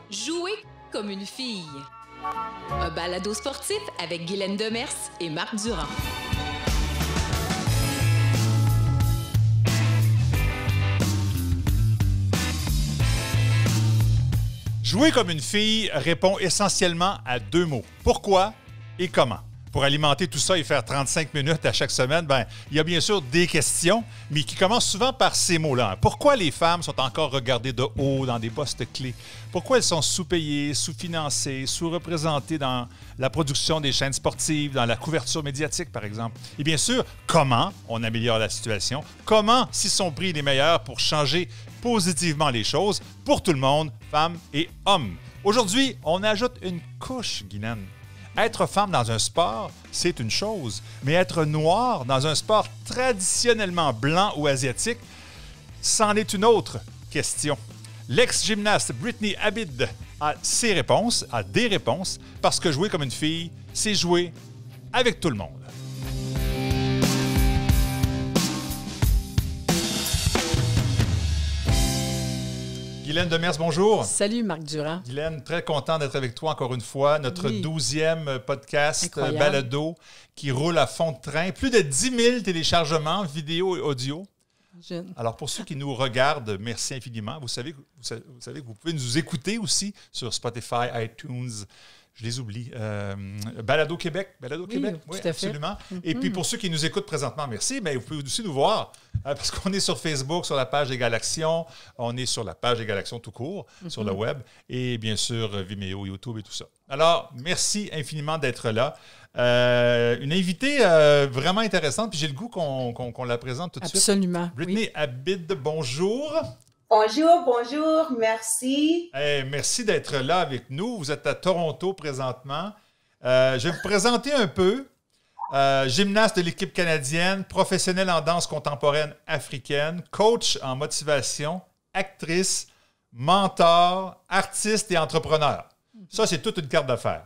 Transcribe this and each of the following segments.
Jouer comme une fille. Un balado sportif avec Guylaine Demers et Marc Durand. Jouer comme une fille répond essentiellement à deux mots. Pourquoi et comment? Pour alimenter tout ça et faire 35 minutes à chaque semaine, il y a bien sûr des questions, mais qui commencent souvent par ces mots-là. Pourquoi les femmes sont encore regardées de haut dans des postes clés? Pourquoi elles sont sous-payées, sous-financées, sous-représentées dans la production des chaînes sportives, dans la couverture médiatique, par exemple? Et bien sûr, comment on améliore la situation? Comment, si son prix est meilleur pour changer positivement les choses pour tout le monde, femmes et hommes? Aujourd'hui, on ajoute une couche, Guylaine. Être femme dans un sport, c'est une chose, mais être noire dans un sport traditionnellement blanc ou asiatique, c'en est une autre question. L'ex-gymnaste Brittany Abid a des réponses, parce que jouer comme une fille, c'est jouer avec tout le monde. Guylaine Demers, bonjour. Salut Marc Durand. Guylaine, très content d'être avec toi encore une fois. Notre 12e podcast Incroyable. balado qui roule à fond de train. Plus de 10 000 téléchargements vidéo et audio. Alors pour ceux qui nous regardent, merci infiniment. Vous savez que vous pouvez nous écouter aussi sur Spotify, iTunes. Je les oublie. Balado Québec. Oui, tout à absolument. fait. Et puis, pour ceux qui nous écoutent présentement, merci. Mais vous pouvez aussi nous voir parce qu'on est sur Facebook, sur la page des Galaxions. On est sur la page des Galaxions tout court, sur le web. Et bien sûr, Vimeo, YouTube et tout ça. Alors, merci infiniment d'être là. Une invitée vraiment intéressante. Puis j'ai le goût qu'on la présente tout de suite. Absolument. Brittany Abid, bonjour. Bonjour, merci. Merci d'être là avec nous. Vous êtes à Toronto présentement. Je vais vous présenter un peu. Gymnaste de l'équipe canadienne, professionnelle en danse contemporaine africaine, coach en motivation, actrice, mentor, artiste et entrepreneur. Ça, c'est toute une carte d'affaires.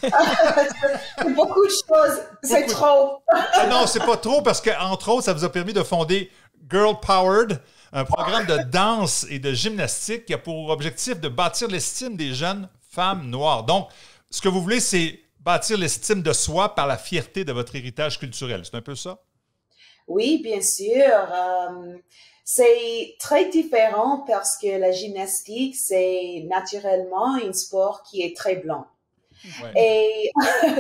C'est beaucoup de choses. C'est trop. Non, c'est pas trop parce qu'entre autres, ça vous a permis de fonder Girl Powered, un programme de danse et de gymnastique qui a pour objectif de bâtir l'estime des jeunes femmes noires. Donc, ce que vous voulez, c'est bâtir l'estime de soi par la fierté de votre héritage culturel. C'est un peu ça? Oui, bien sûr. C'est très différent parce que la gymnastique, c'est naturellement un sport qui est très blanc. Ouais. Et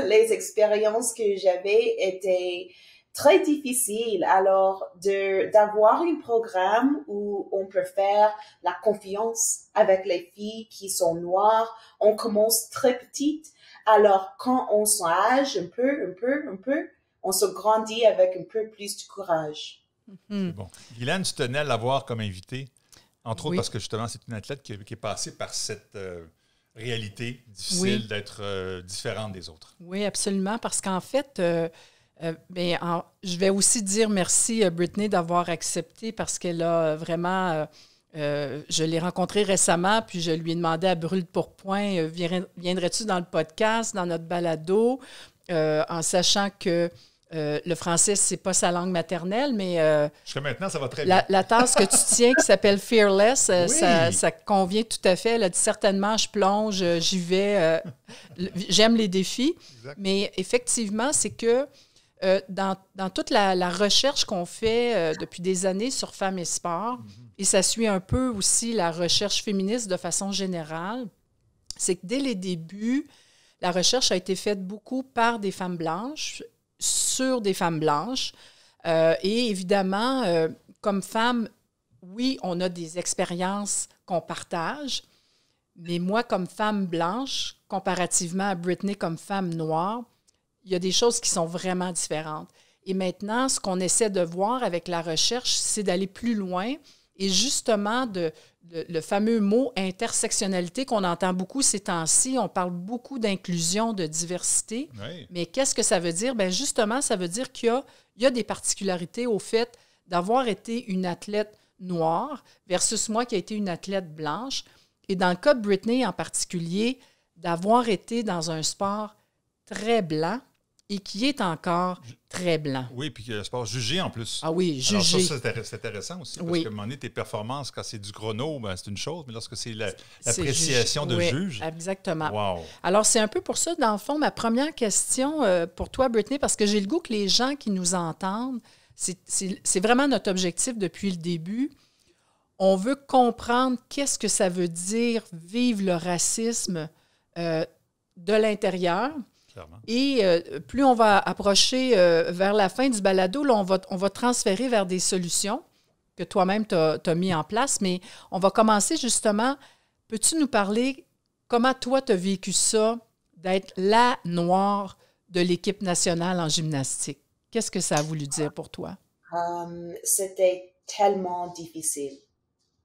les expériences que j'avais étaient très difficile. Alors, d'avoir un programme où on peut faire la confiance avec les filles qui sont noires, on commence très petite. Alors, quand on s'âge un peu, on se grandit avec un peu plus de courage. C'est bon. Guylaine, tu tenais à l'avoir comme invitée, entre autres parce que justement, c'est une athlète qui est passée par cette réalité difficile d'être différente des autres. Oui, absolument, parce qu'en fait... je vais aussi dire merci à Brittany d'avoir accepté parce qu'elle a vraiment... je l'ai rencontrée récemment, puis je lui ai demandé à brûle pour point, viendrais-tu dans le podcast, dans notre balado, en sachant que le français, c'est pas sa langue maternelle, mais... Jusqu'à maintenant, ça va très bien. La tasse que tu tiens, qui s'appelle Fearless, ça convient tout à fait. Elle a dit certainement, je plonge, j'y vais, j'aime les défis. Exact. Mais effectivement, c'est que dans toute la recherche qu'on fait depuis des années sur femmes et sport, et ça suit un peu aussi la recherche féministe de façon générale, c'est que dès les débuts, la recherche a été faite beaucoup par des femmes blanches, sur des femmes blanches. Et évidemment, comme femmes, oui, on a des expériences qu'on partage, mais moi, comme femme blanche, comparativement à Brittany comme femme noire, il y a des choses qui sont vraiment différentes. Et maintenant, ce qu'on essaie de voir avec la recherche, c'est d'aller plus loin et justement le fameux mot intersectionnalité qu'on entend beaucoup ces temps-ci. On parle beaucoup d'inclusion, de diversité. Oui. Mais qu'est-ce que ça veut dire? Bien, justement, ça veut dire qu'il y a des particularités au fait d'avoir été une athlète noire versus moi qui ai été une athlète blanche. Et dans le cas de Brittany en particulier, d'avoir été dans un sport très blanc et qui est encore très blanc. Oui, puis le sport jugé en plus. Ah oui, jugé. Alors ça, c'est intéressant aussi, parce qu'à un moment donné, tes performances, quand c'est du chrono, ben, c'est une chose, mais lorsque c'est l'appréciation de juge... Exactement. Wow. Alors, c'est un peu pour ça, dans le fond, ma première question pour toi, Brittany, parce que j'ai le goût que les gens qui nous entendent, c'est vraiment notre objectif depuis le début. On veut comprendre qu'est-ce que ça veut dire vivre le racisme de l'intérieur. Clairement. Et plus on va approcher vers la fin du balado, là, on va transférer vers des solutions que toi-même tu as mis en place. Mais on va commencer justement. Peux-tu nous parler comment toi tu as vécu ça, d'être la noire de l'équipe nationale en gymnastique? Qu'est-ce que ça a voulu dire pour toi? C'était tellement difficile.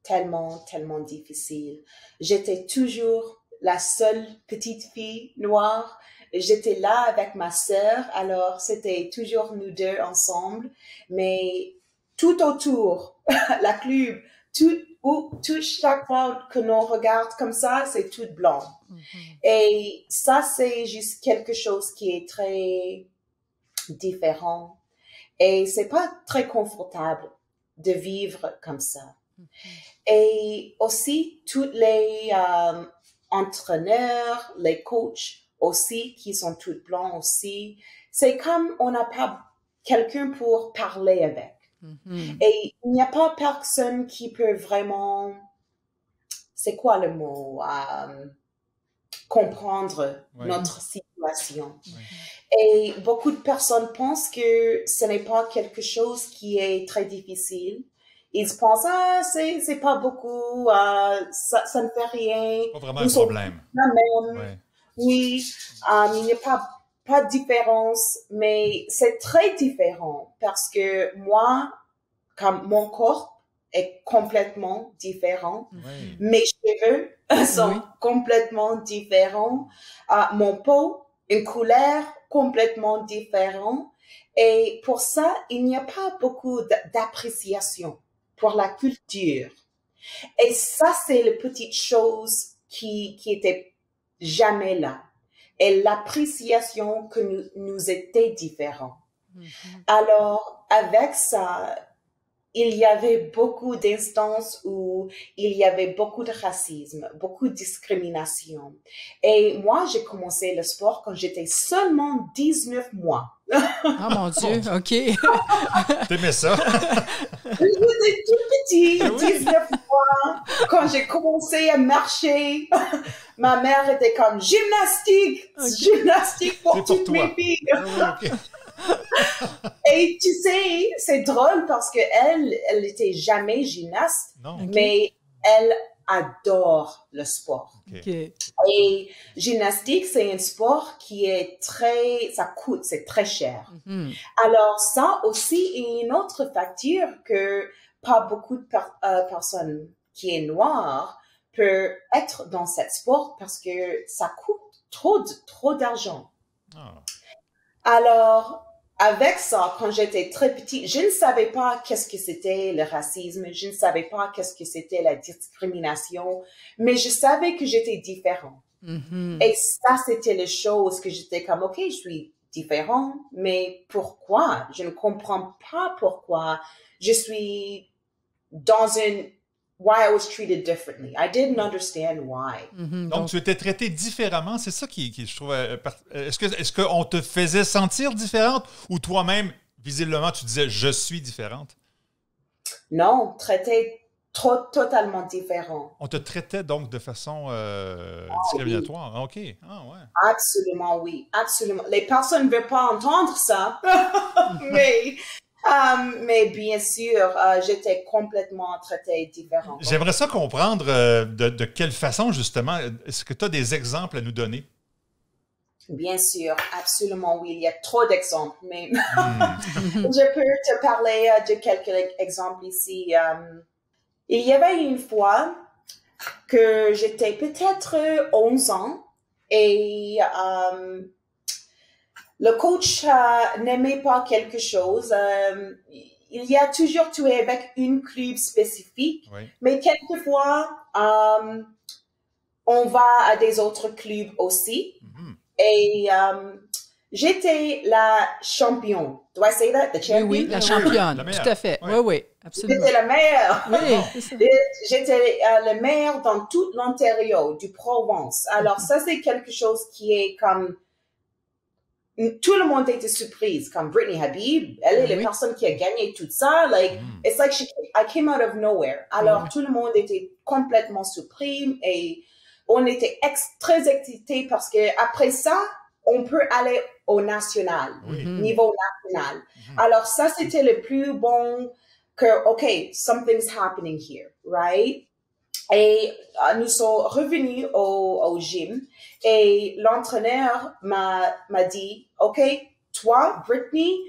Tellement, tellement difficile. J'étais toujours la seule petite fille noire. J'étais là avec ma sœur, alors c'était toujours nous deux ensemble. Mais tout autour, la club, chaque fois que l'on regarde comme ça, c'est tout blanc. Mm-hmm. Et ça, c'est juste quelque chose qui est très différent. Et c'est pas très confortable de vivre comme ça. Mm-hmm. Et aussi, tous les entraîneurs, les coachs aussi, qui sont tous blancs aussi, c'est comme on n'a pas quelqu'un pour parler avec. Mm-hmm. Et il n'y a pas personne qui peut vraiment, c'est quoi le mot, comprendre notre situation. Et beaucoup de personnes pensent que ce n'est pas quelque chose qui est très difficile. Ils pensent, c'est pas beaucoup, ça ne fait rien. C'est pas vraiment un problème. Oui, il n'y a pas de différence, mais c'est très différent parce que moi, comme mon corps est complètement différent, mes cheveux sont complètement différents, mon peau, une couleur complètement différente, et pour ça, il n'y a pas beaucoup d'appréciation pour la culture. Et ça, c'est les petites choses qui étaient jamais là. Et l'appréciation que nous étions différents. Mm-hmm. Alors, avec ça, il y avait beaucoup d'instances où il y avait beaucoup de racisme, beaucoup de discrimination. Et moi, j'ai commencé le sport quand j'étais seulement 19 mois. Ah, mon Dieu, OK. T'aimais ça? J'étais tout petit, 19 mois. Quand j'ai commencé à marcher, ma mère était comme gymnastique, gymnastique pour toutes mes filles. Okay. Et tu sais, c'est drôle parce que elle était jamais gymnaste, mais elle adore le sport. Okay. Et gymnastique, c'est un sport qui est ça coûte, c'est très cher. Mm-hmm. Alors ça aussi est une autre facture que pas beaucoup de personnes qui est noire peuvent être dans ce sport parce que ça coûte trop d'argent. Oh. Alors, avec ça, quand j'étais très petite, je ne savais pas qu'est-ce que c'était le racisme, je ne savais pas qu'est-ce que c'était la discrimination, mais je savais que j'étais différent. Mm-hmm. Et ça, c'était les choses que j'étais comme, OK, je suis différent, mais pourquoi? Je ne comprends pas pourquoi je suis dans une... Why I was treated differently. I didn't understand why. Mm-hmm. Donc, tu étais traité différemment. C'est ça qui je trouve... Est-ce qu'on te faisait sentir différente ou toi-même, visiblement, tu disais « je suis différente » ? Non, traité totalement différent. On te traitait donc de façon discriminatoire. Oui. OK. Ah, ouais. Absolument, oui. Absolument. Les personnes ne veulent pas entendre ça, mais bien sûr, j'étais complètement traitée différemment. J'aimerais ça comprendre de quelle façon, justement. Est-ce que tu as des exemples à nous donner? Bien sûr, absolument, oui. Il y a trop d'exemples, mais je peux te parler de quelques exemples ici. Il y avait une fois que j'étais peut-être 11 ans et... le coach n'aimait pas quelque chose. Il y a toujours tué avec une club spécifique, mais quelquefois, on va à des autres clubs aussi. Mm-hmm. Et j'étais la championne. Do I say that? The champion? Oui, la championne, la tout à fait. Oui. Oui, absolument. J'étais la meilleure. Oui, J'étais la meilleure dans toute l'Ontario, du Provence. Alors, ça, c'est quelque chose qui est comme... Tout le monde était surprise, comme Brittany Habib, elle est la personne qui a gagné tout ça. Like, it's like I came out of nowhere. Alors, tout le monde était complètement surpris et on était très excités parce que après ça, on peut aller au national, niveau national. Alors, ça, c'était le plus bon que, OK, something's happening here, right? Et nous sommes revenus au gym et l'entraîneur m'a dit, OK, toi, Brittany,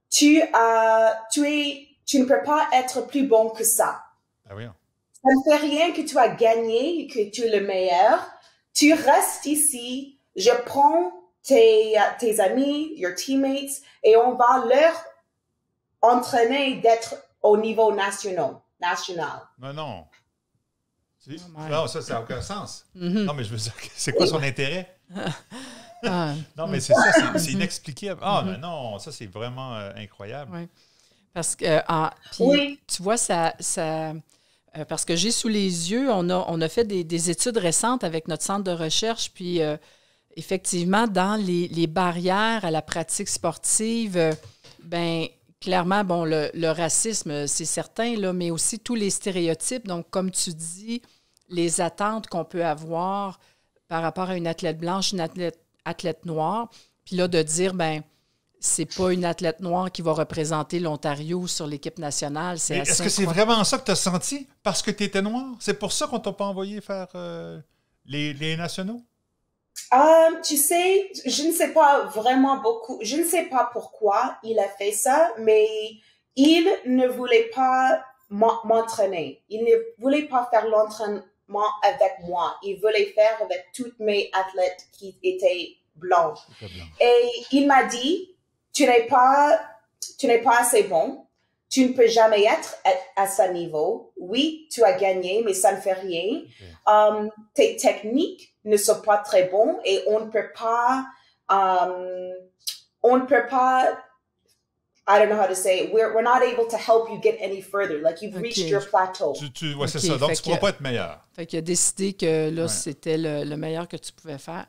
tu ne peux pas être plus bon que ça. Ah oui. Ça ne fait rien que tu as gagné, que tu es le meilleur. Tu restes ici. Je prends tes amis, your teammates, et on va leur entraîner d'être au niveau national. Non. Non, ça n'a aucun sens. Non, mais je veux dire, c'est quoi son intérêt? Non, mais c'est ça, c'est inexplicable. Mais non, ça, c'est vraiment incroyable. Oui. Parce que, tu vois, parce que j'ai sous les yeux, on a fait des études récentes avec notre centre de recherche, puis effectivement, dans les barrières à la pratique sportive, clairement, bon, le racisme, c'est certain, là, mais aussi tous les stéréotypes. Donc, comme tu dis, les attentes qu'on peut avoir par rapport à une athlète blanche, une athlète noire, puis là, de dire, c'est pas une athlète noire qui va représenter l'Ontario sur l'équipe nationale. Est-ce que c'est vraiment ça que tu as senti parce que tu étais noire? C'est pour ça qu'on t'a pas envoyé faire les nationaux? Tu sais, je ne sais pas vraiment beaucoup. Je ne sais pas pourquoi il a fait ça, mais il ne voulait pas m'entraîner. Il ne voulait pas faire l'entraînement avec moi. Il voulait faire avec toutes mes athlètes qui étaient blancs. Et il m'a dit, tu n'es pas assez bon. Tu ne peux jamais être à ce niveau. Oui, tu as gagné, mais ça ne fait rien. Tes techniques ne sont pas très bonnes et on ne peut pas, I don't know how to say it. We're not able to help you get any further. Like, you've reached your plateau. C'est ça. Donc, tu ne pourras pas être meilleur. Fait qu'il a décidé que là, c'était le meilleur que tu pouvais faire.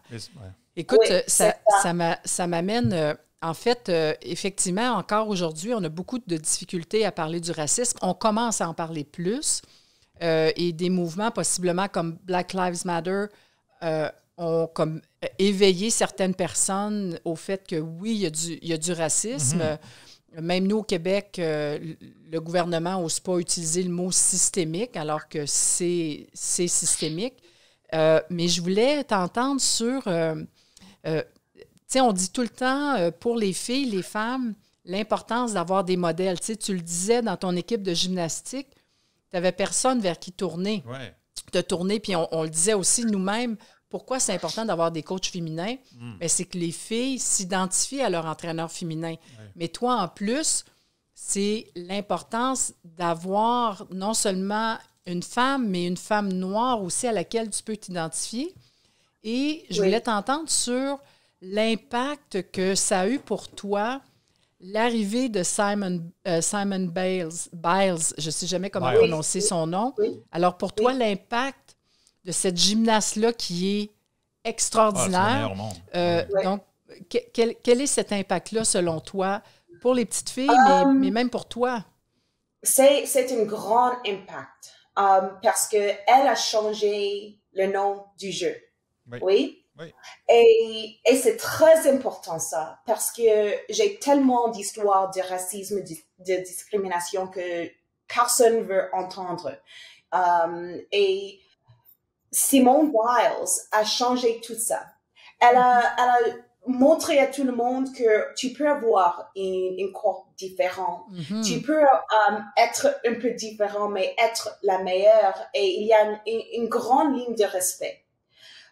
Écoute, ça m'amène... En fait, effectivement, encore aujourd'hui, on a beaucoup de difficultés à parler du racisme. On commence à en parler plus. Et des mouvements possiblement comme Black Lives Matter ont comme éveillé certaines personnes au fait que oui, il y a du racisme. Même nous, au Québec, le gouvernement n'ose pas utiliser le mot systémique, alors que c'est systémique. Mais je voulais t'entendre sur... Tu sais, on dit tout le temps, pour les filles, les femmes, l'importance d'avoir des modèles. Tu sais, tu le disais dans ton équipe de gymnastique, tu n'avais personne vers qui tourner. Ouais. De tourner, puis on le disait aussi nous-mêmes, pourquoi c'est important d'avoir des coachs féminins? Bien, c'est que les filles s'identifient à leur entraîneur féminin. Ouais. Mais toi, en plus, c'est l'importance d'avoir non seulement une femme, mais une femme noire aussi à laquelle tu peux t'identifier. Et je voulais t'entendre sur l'impact que ça a eu pour toi, l'arrivée de Simon Biles, je ne sais jamais comment prononcer son nom. Oui. Alors, pour toi, l'impact de cette gymnaste-là qui est extraordinaire. Donc, quel est cet impact-là, selon toi, pour les petites filles, mais même pour toi? C'est un grand impact parce qu'elle a changé le nom du jeu. Oui. Oui. Et c'est très important ça, parce que j'ai tellement d'histoires de racisme, de discrimination que personne ne veut entendre. Et Simone Biles a changé tout ça. Elle a montré à tout le monde que tu peux avoir un corps différent. Tu peux être un peu différent, mais être la meilleure. Et il y a une grande ligne de respect.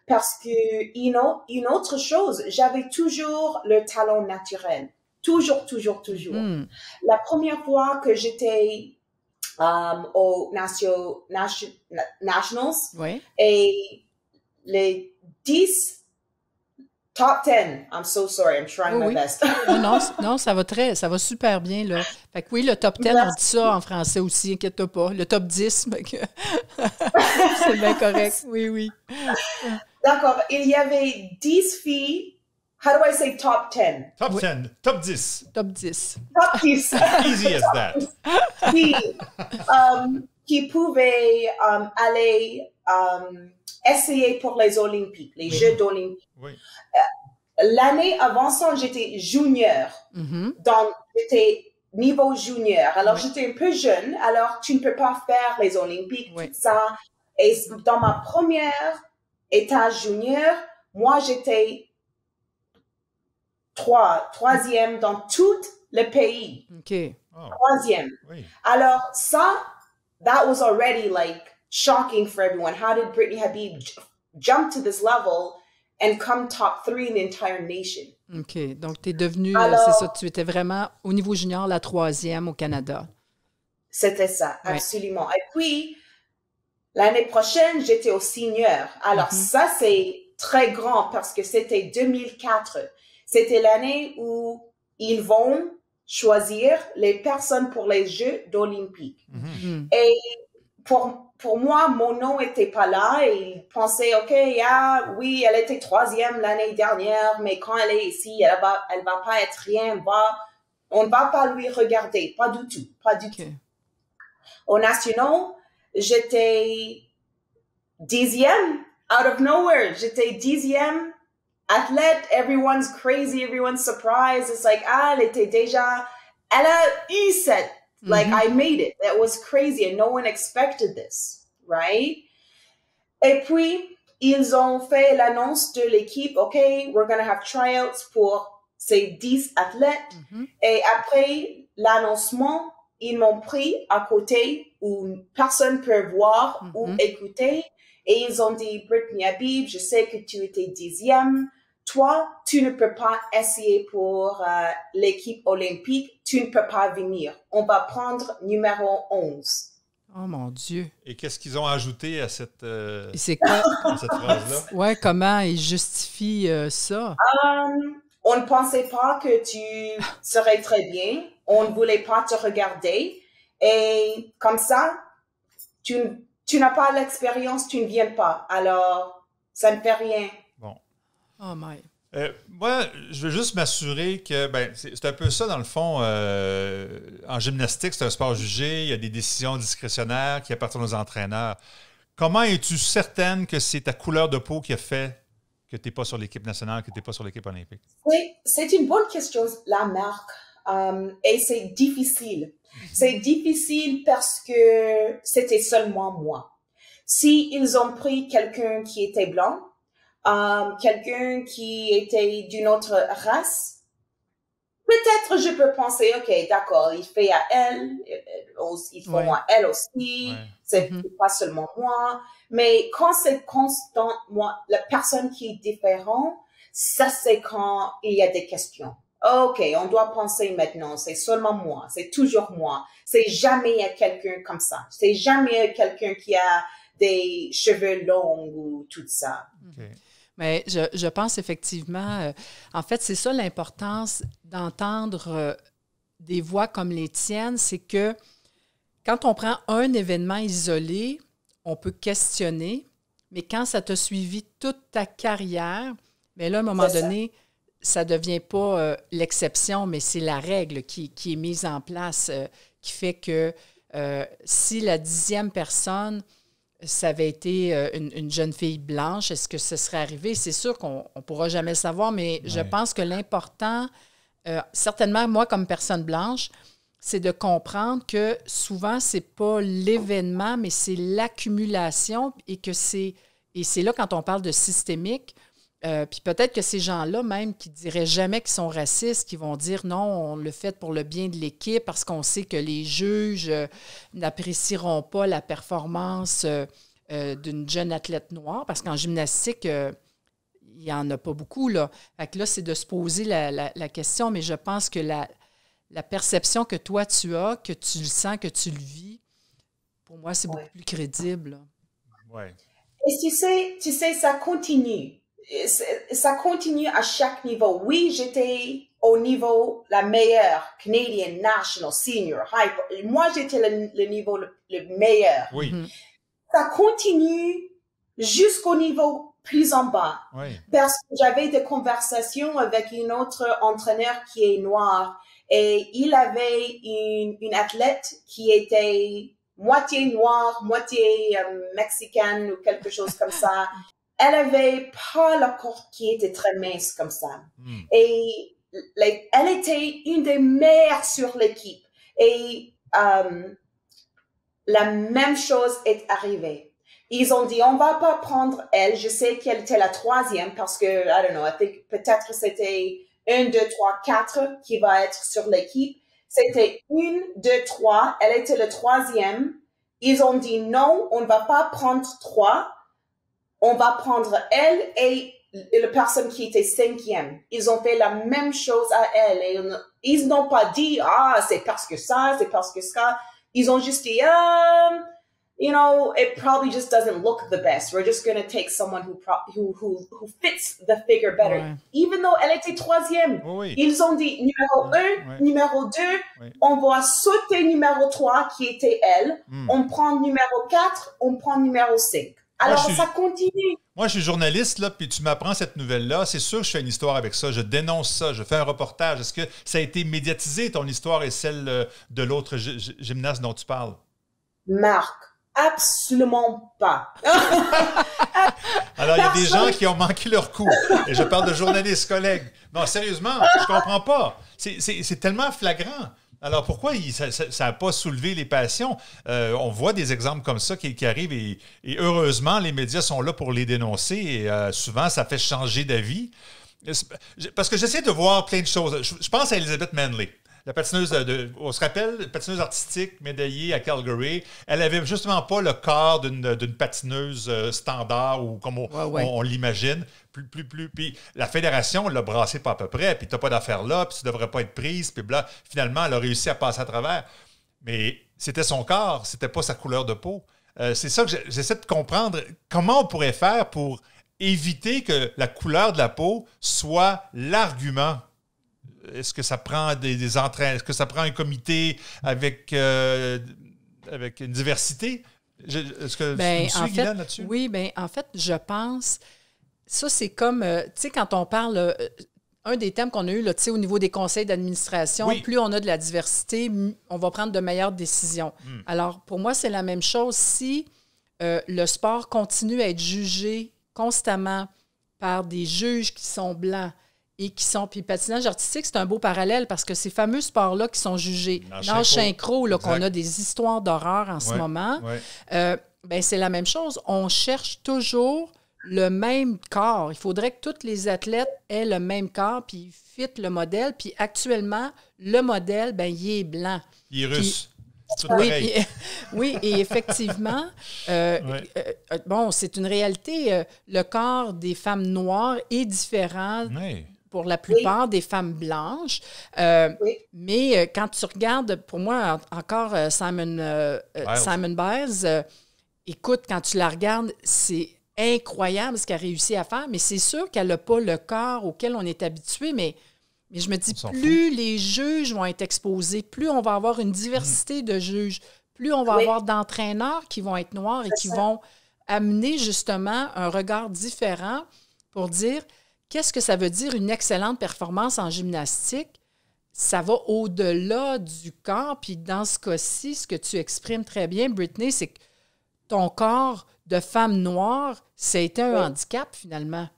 Parce que, une autre chose, j'avais toujours le talent naturel. Toujours. La première fois que j'étais aux Nationals, et les 10 top 10. I'm so sorry. I'm trying my best. non, ça va super bien, là. Fait que oui, le top 10, on dit ça en français aussi, inquiète-toi pas. Le top 10, c'est bien correct. Oui. D'accord. Il y avait 10 filles. How do I say top 10? Top 10. Top 10. Top 10. Top 10. Easy as that. Qui pouvaient aller essayer pour les Olympiques, les Jeux d'Olympiques. Oui. L'année avant ça, j'étais junior. Donc, j'étais niveau junior. Alors, j'étais un peu jeune. Alors, tu ne peux pas faire les Olympiques, tout ça. Et dans ma première étage junior, moi, j'étais troisième dans tout le pays. OK. Troisième. Oui. Alors, ça, that was already like shocking for everyone. How did Brittany Habib jump to this level and come top 3 in the entire nation? OK. Donc, tu es devenue, c'est ça, tu étais vraiment, au niveau junior, la 3e au Canada. C'était ça, absolument. Et puis, l'année prochaine, j'étais au senior. Alors, ça, c'est très grand parce que c'était 2004. C'était l'année où ils vont choisir les personnes pour les Jeux d'Olympique. Et pour moi, mon nom n'était pas là et ils pensaient, OK, oui, elle était 3e l'année dernière, mais quand elle est ici, elle va pas être rien, on ne va pas lui regarder, pas du tout. Aux nationaux, j'étais 10e, out of nowhere, j'étais 10e athlète, everyone's crazy, everyone's surprised. It's like, elle a eu cette, like, I made it. That was crazy and no one expected this, right? Et puis, ils ont fait l'annonce de l'équipe, OK, we're going to have tryouts pour ces 10 athlètes. Et après l'annoncement, ils m'ont pris à côté où personne peut voir ou écouter. Et ils ont dit, Brittany Habib, je sais que tu étais 10e. Toi, tu ne peux pas essayer pour l'équipe olympique. Tu ne peux pas venir. On va prendre numéro 11. Oh mon Dieu. Et qu'est-ce qu'ils ont ajouté à cette, c'est quoi? à cette phrase-là? Ouais, comment ils justifient ça? On ne pensait pas que tu serais très bien. On ne voulait pas te regarder. Et comme ça, tu n'as pas l'expérience, tu ne viens pas. Alors, ça ne fait rien. Bon. Oh my. Moi, je veux juste m'assurer que, c'est un peu ça dans le fond. En gymnastique, c'est un sport jugé, il y a des décisions discrétionnaires qui appartiennent aux entraîneurs. Comment es-tu certaine que c'est ta couleur de peau qui a fait que tu n'es pas sur l'équipe nationale, que tu n'es pas sur l'équipe olympique? Oui, c'est une bonne question, la marque. Et c'est difficile. C'est difficile parce que c'était seulement moi. Si ils ont pris quelqu'un qui était blanc, quelqu'un qui était d'une autre race, peut-être je peux penser, OK, d'accord, il fait à elle, il faut à elle aussi, c'est pas seulement moi, mais quand c'est constant, la personne qui est différente, ça c'est quand il y a des questions. OK, on doit penser maintenant, c'est seulement moi, c'est toujours moi, c'est jamais quelqu'un comme ça, c'est jamais quelqu'un qui a des cheveux longs ou tout ça. Okay. Mais je pense effectivement, en fait, c'est ça l'importance d'entendre des voix comme les tiennes, c'est que quand on prend un événement isolé, on peut questionner, mais quand ça t'a suivi toute ta carrière, mais là, à un moment donné, ça ne devient pas l'exception, mais c'est la règle qui est mise en place, qui fait que si la 10e personne, ça avait été une jeune fille blanche, est-ce que ce serait arrivé? C'est sûr qu'on ne pourra jamais le savoir, mais je pense que l'important, certainement moi comme personne blanche, c'est de comprendre que souvent, ce n'est pas l'événement, mais c'est l'accumulation et c'est là quand on parle de systémique. Puis peut-être que ces gens-là, même qui ne diraient jamais qu'ils sont racistes, qui vont dire non, on le fait pour le bien de l'équipe parce qu'on sait que les juges n'apprécieront pas la performance d'une jeune athlète noire, parce qu'en gymnastique, il n'y en a pas beaucoup, là. Fait que là, c'est de se poser la question, mais je pense que la perception que toi, tu as, que tu le sens, que tu le vis, pour moi, c'est beaucoup plus crédible. Oui. Et tu sais, ça continue. ça continue à chaque niveau. Oui, j'étais au niveau la meilleure, Canadian, National, Senior, High. Moi, j'étais le niveau le meilleur. Oui. Ça continue jusqu'au niveau plus en bas. Oui. Parce que j'avais des conversations avec une autre entraîneur qui est noire et il avait une athlète qui était moitié noire, moitié mexicaine ou quelque chose comme ça. Elle avait pas le corps qui était très mince comme ça. Et elle était une des meilleures sur l'équipe. Et la même chose est arrivée. Ils ont dit, on va pas prendre elle. Je sais qu'elle était la troisième parce que, I don't know, I think peut-être c'était 1, 2, 3, 4 qui va être sur l'équipe. C'était 1, 2, 3. Elle était le troisième. Ils ont dit, non, on ne va pas prendre 3. On va prendre elle et la personne qui était 5e. Ils ont fait la même chose à elle. Et ils n'ont pas dit, c'est parce que ça, c'est parce que ça. Ils ont juste dit, you know, it probably just doesn't look the best. We're just going to take someone who fits the figure better. Ouais. Even though elle était troisième. Oui. Ils ont dit numéro 1, numéro 2, on va sauter numéro 3 qui était elle. On prend numéro 4, on prend numéro 5. Alors, ça continue. Moi, je suis journaliste, là, puis tu m'apprends cette nouvelle-là. C'est sûr que je fais une histoire avec ça. Je dénonce ça. Je fais un reportage. Est-ce que ça a été médiatisé, ton histoire et celle de l'autre gymnaste dont tu parles? Marc, absolument pas. Alors, il y a des gens qui ont manqué leur coup. Et je parle de journalistes, collègues. Non, sérieusement, je comprends pas. C'est tellement flagrant. Alors, pourquoi ça n'a pas soulevé les passions? On voit des exemples comme ça qui arrivent et heureusement, les médias sont là pour les dénoncer et souvent, ça fait changer d'avis. Parce que j'essaie de voir plein de choses. Je pense à Elizabeth Manley. La patineuse, on se rappelle, patineuse artistique, médaillée à Calgary. Elle avait justement pas le corps d'une patineuse standard ou comme on l'imagine. Puis la fédération l'a brassé pas à peu près, puis t'as pas d'affaire là, puis tu devrais pas être prise, puis bla. Finalement, elle a réussi à passer à travers. Mais c'était son corps, c'était pas sa couleur de peau. C'est ça que j'essaie de comprendre. Comment on pourrait faire pour éviter que la couleur de la peau soit l'argument? Est-ce que ça prend des entraînements? Est-ce que ça prend un comité avec une diversité? Est-ce que tu me suis, Guylaine, là-dessus? Oui, bien, en fait, je pense... Ça, c'est comme... tu sais, quand on parle... un des thèmes qu'on a eu, là, tu sais, au niveau des conseils d'administration, plus on a de la diversité, on va prendre de meilleures décisions. Alors, pour moi, c'est la même chose. Si le sport continue à être jugé constamment par des juges qui sont blancs, et qui sont... Puis le patinage artistique, c'est un beau parallèle parce que ces fameux sports-là qui sont jugés dans le synchro, là, qu'on a des histoires d'horreur en ce moment, ben, c'est la même chose. On cherche toujours le même corps. Il faudrait que tous les athlètes aient le même corps puis fit le modèle. Puis actuellement, le modèle, ben, il est blanc. Il est russe. Oui, et effectivement, bon, c'est une réalité. Le corps des femmes noires est différent pour la plupart des femmes blanches. Mais quand tu regardes, pour moi, encore Simone Biles, écoute, quand tu la regardes, c'est incroyable ce qu'elle a réussi à faire, mais c'est sûr qu'elle n'a pas le corps auquel on est habitué, mais je me dis, plus les juges vont être exposés, plus on va avoir une diversité de juges, plus on va avoir d'entraîneurs qui vont être noirs et qui vont amener justement un regard différent pour dire qu'est-ce que ça veut dire une excellente performance en gymnastique. Ça va au-delà du corps. Puis dans ce cas-ci, ce que tu exprimes très bien, Brittany, c'est que ton corps de femme noire, ça a été un handicap finalement.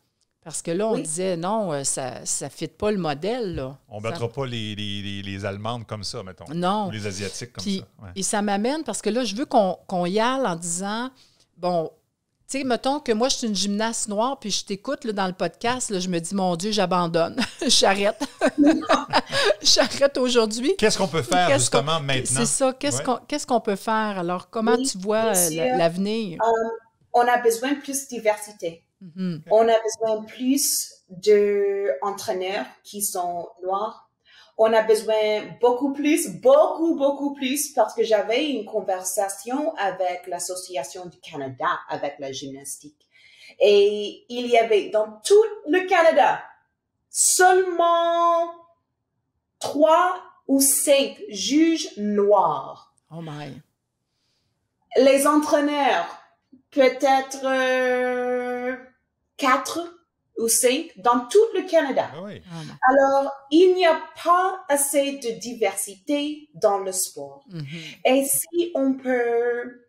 Parce que là, on disait, non, ça ne fit pas le modèle. Là. On ne battra pas les Allemandes comme ça, mettons. Non. Ou les Asiatiques comme ça. Ouais. Et ça m'amène, parce que là, je veux qu'on y aille en disant, bon, tu sais, mettons que moi, je suis une gymnaste noire, puis je t'écoute là, dans le podcast, là, je me dis, mon Dieu, j'abandonne. J'arrête. J'arrête aujourd'hui. Qu'est-ce qu'on peut faire, justement, maintenant? C'est ça. Qu'est-ce qu'on peut faire? Alors, comment tu vois l'avenir? On a besoin de plus de diversité. On a besoin plus d'entraîneurs qui sont noirs. On a besoin beaucoup plus, parce que j'avais une conversation avec l'Association du Canada avec la gymnastique. Et il y avait dans tout le Canada seulement 3 ou 5 juges noirs. Oh my. Les entraîneurs, peut-être 4 ou 5 dans tout le Canada. Ah oui. Alors, il n'y a pas assez de diversité dans le sport. Et si on peut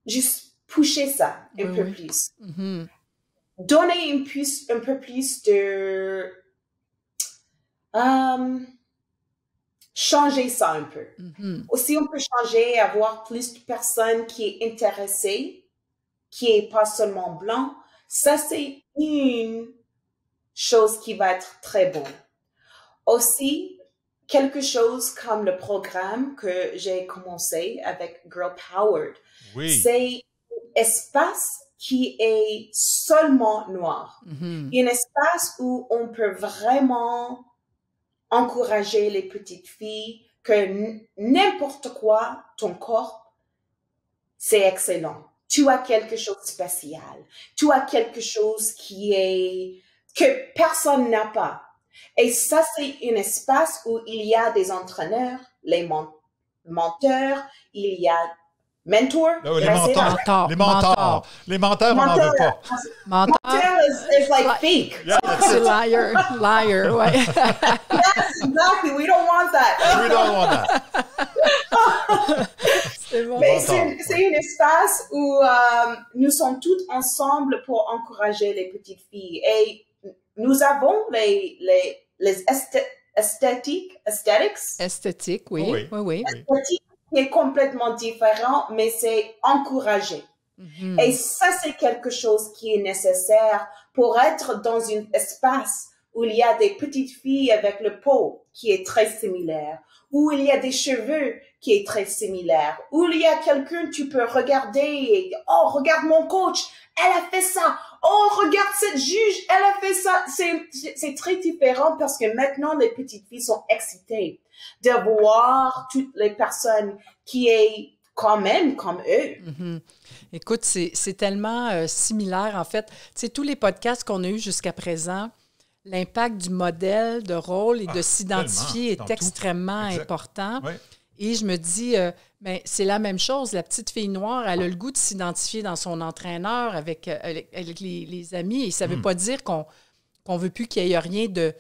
juste pousser ça un peu plus, donner un peu plus de... changer ça un peu. Aussi, on peut changer, avoir plus de personnes qui est intéressées, qui est pas seulement blanc. Ça, c'est une chose qui va être très bonne. Aussi, quelque chose comme le programme que j'ai commencé avec Girl Powered. Oui. C'est un espace qui est seulement noir. Un espace où on peut vraiment encourager les petites filles que n'importe quoi, ton corps, c'est excellent. Tu as quelque chose de spécial. Tu as quelque chose que personne n'a pas. Et ça, c'est un espace où il y a des entraîneurs, les menteurs, il y a mentors. Les mentors. Les menteurs, on n'en veut pas. Menteur is like fake. Yeah, c'est liar, ouais. Yes, exactly. We don't want that. We don't want that. C'est bon. Mais c'est un espace où nous sommes toutes ensemble pour encourager les petites filles. Et nous avons les esthétiques, oui. esthétique qui est complètement différent, mais c'est encouragé. Et ça, c'est quelque chose qui est nécessaire pour être dans un espace où il y a des petites filles avec le peau qui est très similaire, où il y a des cheveux qui est très similaire, où il y a quelqu'un tu peux regarder et « Oh, regarde mon coach, elle a fait ça! Oh, regarde cette juge, elle a fait ça! » C'est très différent parce que maintenant, les petites filles sont excitées de voir toutes les personnes qui est quand même comme eux. Écoute, c'est tellement similaire, en fait. Tu sais, tous les podcasts qu'on a eus jusqu'à présent, l'impact du modèle de rôle et de s'identifier est extrêmement important. Oui. Et je me dis, c'est la même chose. La petite fille noire, elle a le goût de s'identifier dans son entraîneur avec les amis. Et ça ne veut pas dire qu'on ne veut plus qu'il y ait rien de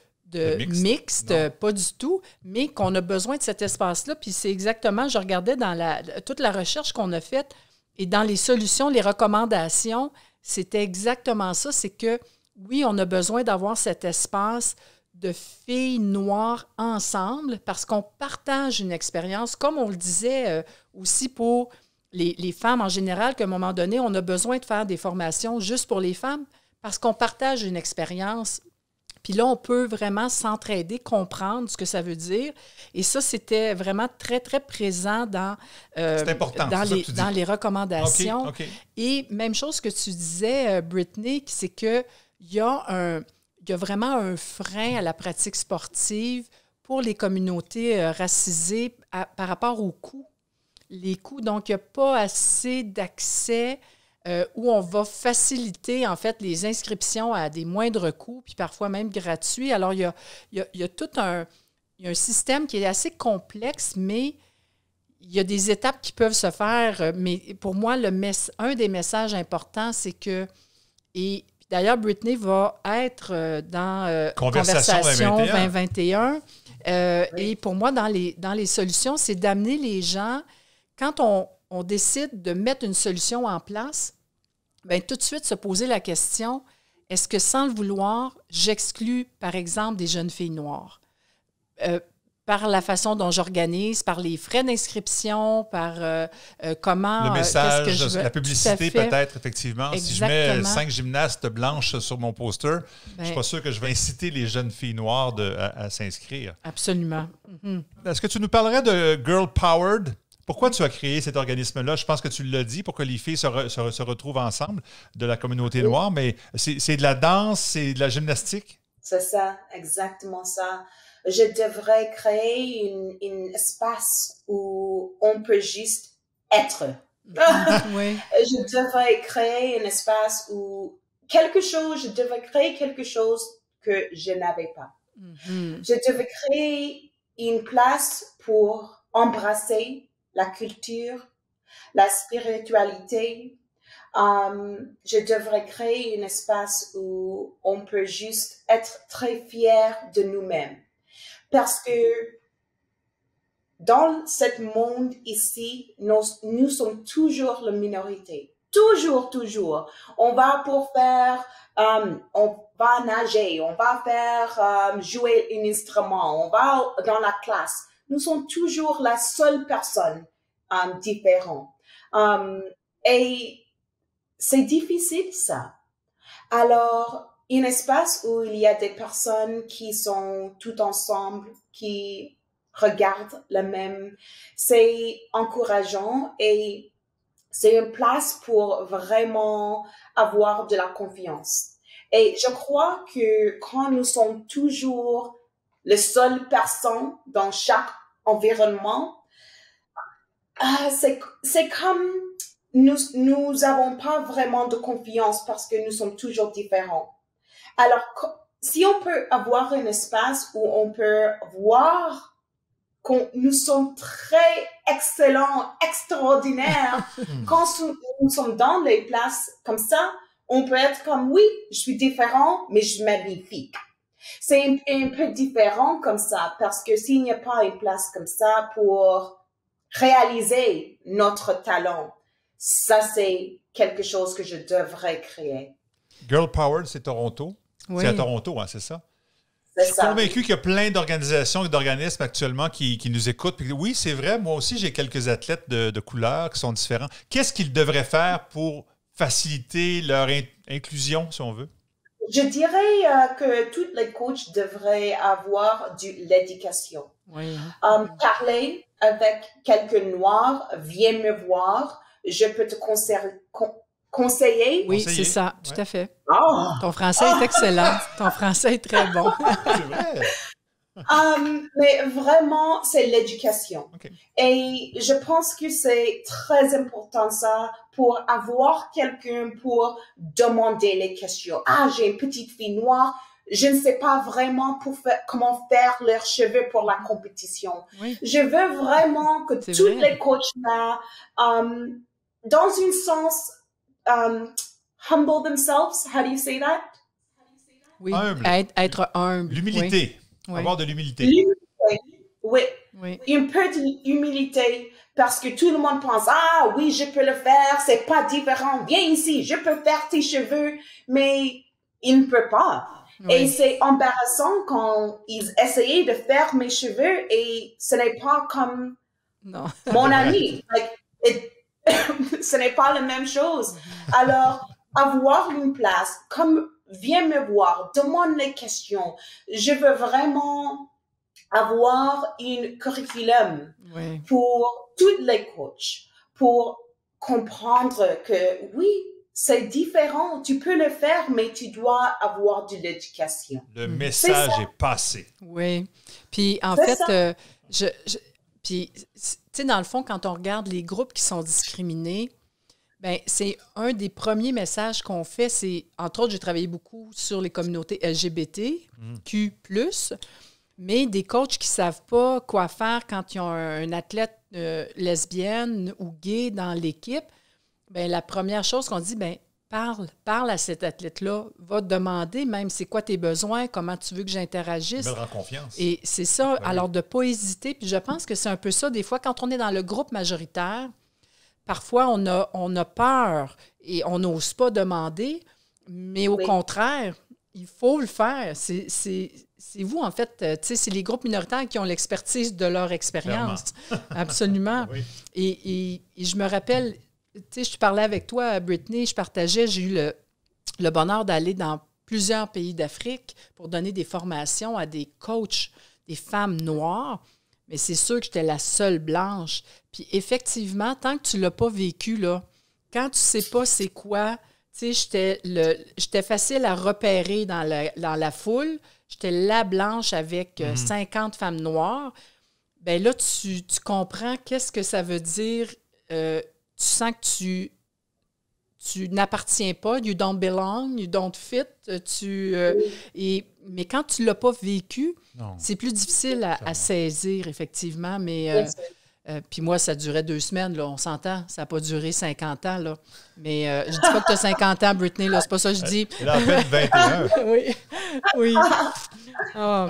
mixte, pas du tout, mais qu'on a besoin de cet espace-là. Puis c'est exactement, je regardais dans toute la recherche qu'on a faite et dans les solutions, les recommandations, c'était exactement ça. C'est que, oui, on a besoin d'avoir cet espace de filles noires ensemble parce qu'on partage une expérience, comme on le disait aussi pour les femmes en général, qu'à un moment donné, on a besoin de faire des formations juste pour les femmes parce qu'on partage une expérience. Puis là, on peut vraiment s'entraider, comprendre ce que ça veut dire. Et ça, c'était vraiment très, très présent dans les recommandations. Okay. Et même chose que tu disais, Brittany, c'est qu'il y a vraiment un frein à la pratique sportive pour les communautés racisées par rapport aux coûts. Les coûts, donc il n'y a pas assez d'accès où on va faciliter, en fait, les inscriptions à des moindres coûts, puis parfois même gratuits. Alors, il y a tout un système qui est assez complexe, mais il y a des étapes qui peuvent se faire. Mais pour moi, un des messages importants, c'est que... Et d'ailleurs, Brittany va être dans Conversation 2021. Et pour moi, dans les solutions, c'est d'amener les gens, quand on décide de mettre une solution en place, bien, tout de suite se poser la question, est-ce que sans le vouloir, j'exclus, par exemple, des jeunes filles noires? Par la façon dont j'organise, par les frais d'inscription, par comment... Le message, qu'est-ce que je veux. La publicité peut-être, effectivement. Exactement. Si je mets 5 gymnastes blanches sur mon poster, je ne suis pas sûr que je vais inciter les jeunes filles noires à s'inscrire. Absolument. Est-ce que tu nous parlerais de Girl Powered? Pourquoi tu as créé cet organisme-là? Je pense que tu l'as dit, pour que les filles se retrouvent ensemble de la communauté noire, mais c'est de la danse, c'est de la gymnastique? C'est ça, exactement ça. Je devrais créer un espace où on peut juste être Oui. Je devrais créer un espace où je devrais créer quelque chose que je n'avais pas. Je devais créer une place pour embrasser la culture, la spiritualité. Je devrais créer un espace où on peut juste être très fier de nous-mêmes. Parce que dans ce monde ici, nous sommes toujours la minorité. Toujours. On va on va nager, on va faire jouer un instrument, on va dans la classe. Nous sommes toujours la seule personne différente. Et c'est difficile ça. Alors, un espace où il y a des personnes qui sont toutes ensemble, qui regardent le même, c'est encourageant et c'est une place pour vraiment avoir de la confiance. Et je crois que quand nous sommes toujours les seules personnes dans chaque environnement, c'est comme nous n'avons pas vraiment de confiance parce que nous sommes toujours différents. Alors, si on peut avoir un espace où on peut voir que nous sommes très excellents, extraordinaires, quand nous sommes dans les places comme ça, on peut être comme, oui, je suis différent, mais je suis magnifique. C'est un peu différent comme ça, parce que s'il n'y a pas une place comme ça pour réaliser notre talent, ça, c'est quelque chose que je devrais créer. Girl Power, c'est Toronto. Oui. C'est à Toronto, hein, c'est ça? C'est Je suis convaincu qu'il y a plein d'organisations et d'organismes actuellement qui nous écoutent. Puis oui, c'est vrai, moi aussi, j'ai quelques athlètes de couleurs qui sont différents. Qu'est-ce qu'ils devraient faire pour faciliter leur inclusion, si on veut? Je dirais que tous les coachs devraient avoir de l'éducation. Oui. Parler avec quelqu'un noir, viens me voir, je peux te conseiller. Oui, c'est ça, tout à fait. Oh. Ton français est excellent. Ton français est très bon. C'est vrai. Mais vraiment, c'est l'éducation. Okay. Et je pense que c'est très important ça pour avoir quelqu'un pour demander les questions. Ah, j'ai une petite fille noire, je ne sais pas vraiment comment faire leurs cheveux pour la compétition. Oui. Je veux vraiment que tous les coachs-là, dans un sens, humble themselves. How do you say that? Oui, humble. Être humble. L'humilité. Oui. Avoir de l'humilité. Oui. Oui. Un peu d'humilité parce que tout le monde pense, ah oui, je peux le faire, c'est pas différent, viens ici, je peux faire tes cheveux, mais il ne peut pas. Oui. Et c'est embarrassant quand ils essayaient de faire mes cheveux et ce n'est pas comme mon ami. Ce n'est pas la même chose. Alors, avoir une place, comme viens me voir, demande les questions. Je veux vraiment avoir un curriculum pour tous les coachs, pour comprendre que oui, c'est différent, tu peux le faire, mais tu dois avoir de l'éducation. Le message est passé. Oui. Puis en fait, puis, tu sais, dans le fond, quand on regarde les groupes qui sont discriminés, bien, c'est un des premiers messages qu'on fait. C'est, entre autres, j'ai travaillé beaucoup sur les communautés LGBTQ+, mais des coachs qui ne savent pas quoi faire quand ils ont un athlète lesbienne ou gay dans l'équipe. Bien, la première chose qu'on dit, bien, parle à cet athlète-là, va te demander même c'est quoi tes besoins, comment tu veux que j'interagisse. Me rends confiance. Et c'est ça, alors de ne pas hésiter. Puis je pense que c'est un peu ça, des fois, quand on est dans le groupe majoritaire, parfois on a peur et on n'ose pas demander, mais au contraire, il faut le faire. C'est vous, en fait, tu sais, c'est les groupes minoritaires qui ont l'expertise de leur expérience. Absolument. Oui. Et je me rappelle... Tu sais, je parlais avec toi, Brittany, je partageais, j'ai eu le bonheur d'aller dans plusieurs pays d'Afrique pour donner des formations à des coachs, des femmes noires, mais c'est sûr que j'étais la seule blanche. Puis effectivement, tant que tu ne l'as pas vécu, là, quand tu ne sais pas c'est quoi, tu sais, j'étais facile à repérer dans la foule, j'étais la blanche avec 50 femmes noires, bien là, tu comprends qu'est-ce que ça veut dire sens que tu n'appartiens pas, you don't belong, you don't fit, mais quand tu ne l'as pas vécu, c'est plus difficile à saisir, effectivement, mais... puis moi, ça durait 2 semaines, là, on s'entend. Ça n'a pas duré 50 ans, là. Mais je dis pas que tu as 50 ans, Brittany, là, c'est pas ça que je dis. Elle a à peine 21. Oui. Oh.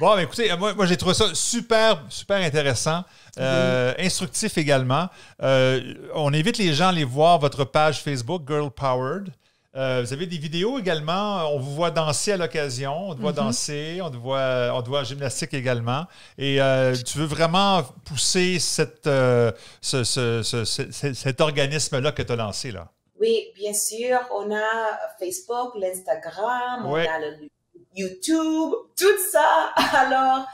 Bon, ben, écoutez, moi j'ai trouvé ça super, super intéressant, instructif également. On invite les gens à aller voir votre page Facebook, Girl Powered. Vous avez des vidéos également. On vous voit danser à l'occasion. On te voit danser. On te voit en gymnastique également. Et tu veux vraiment pousser cet organisme-là que tu as lancé, là. Oui, bien sûr. On a Facebook, l'Instagram, on a le YouTube, tout ça. Alors,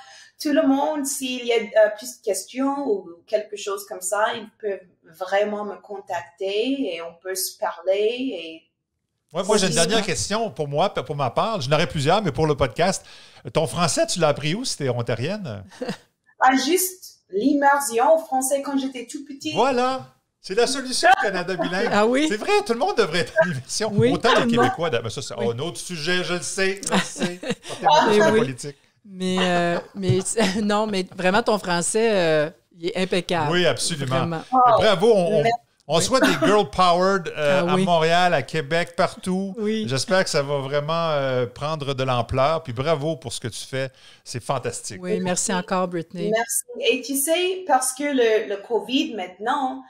tout le monde, s'il y a plus de questions ou quelque chose comme ça, ils peuvent vraiment me contacter et on peut se parler et moi, j'ai une dernière question pour moi, pour ma part. J'en aurais plusieurs, mais pour le podcast. Ton français, tu l'as appris où si tu es ontarienne? Juste l'immersion au français quand j'étais tout petit. Voilà! C'est la solution Canada bilingue. Ah oui? C'est vrai, tout le monde devrait être en immersion. Oui, autant les Québécois. Mais ça, c'est un autre sujet, je le sais. Politique. Mais non, mais vraiment, ton français, il est impeccable. Oui, absolument. Vraiment. Bravo, on souhaite des Girl Powered à Montréal, à Québec, partout. Oui. J'espère que ça va vraiment prendre de l'ampleur. Puis bravo pour ce que tu fais. C'est fantastique. Oui, merci encore, Brittany. Merci. Et tu sais, parce que le COVID maintenant,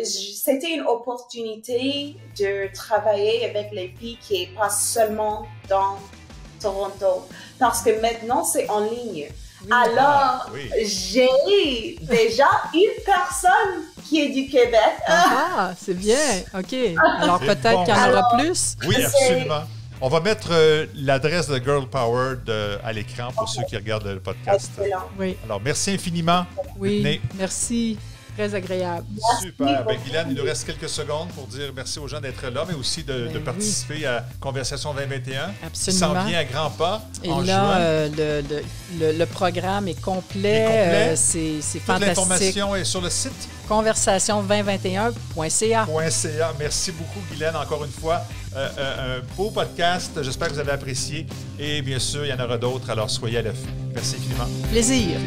c'était une opportunité de travailler avec les filles qui n'est pas seulement dans Toronto. Parce que maintenant, c'est en ligne. Alors, j'ai déjà une personne qui est du Québec. Ah, c'est bien. OK. Alors, peut-être qu'il y en aura plus. Oui, absolument. On va mettre l'adresse de Girl Powered à l'écran pour ceux qui regardent le podcast. Excellent. Oui. Alors, merci infiniment. Oui, Brittany. merci. Très agréable. Super. Ben, Guylaine, il nous reste quelques secondes pour dire merci aux gens d'être là, mais aussi de participer à Conversation 2021. Absolument. Qui s'en vient à grands pas en Et là, juin. le programme est complet. C'est Toute fantastique. l'information est sur le site. Conversation2021.ca. Merci beaucoup, Guylaine, encore une fois. Un beau podcast. J'espère que vous avez apprécié. Et bien sûr, il y en aura d'autres, alors soyez à l'affût. Merci infiniment. Plaisir.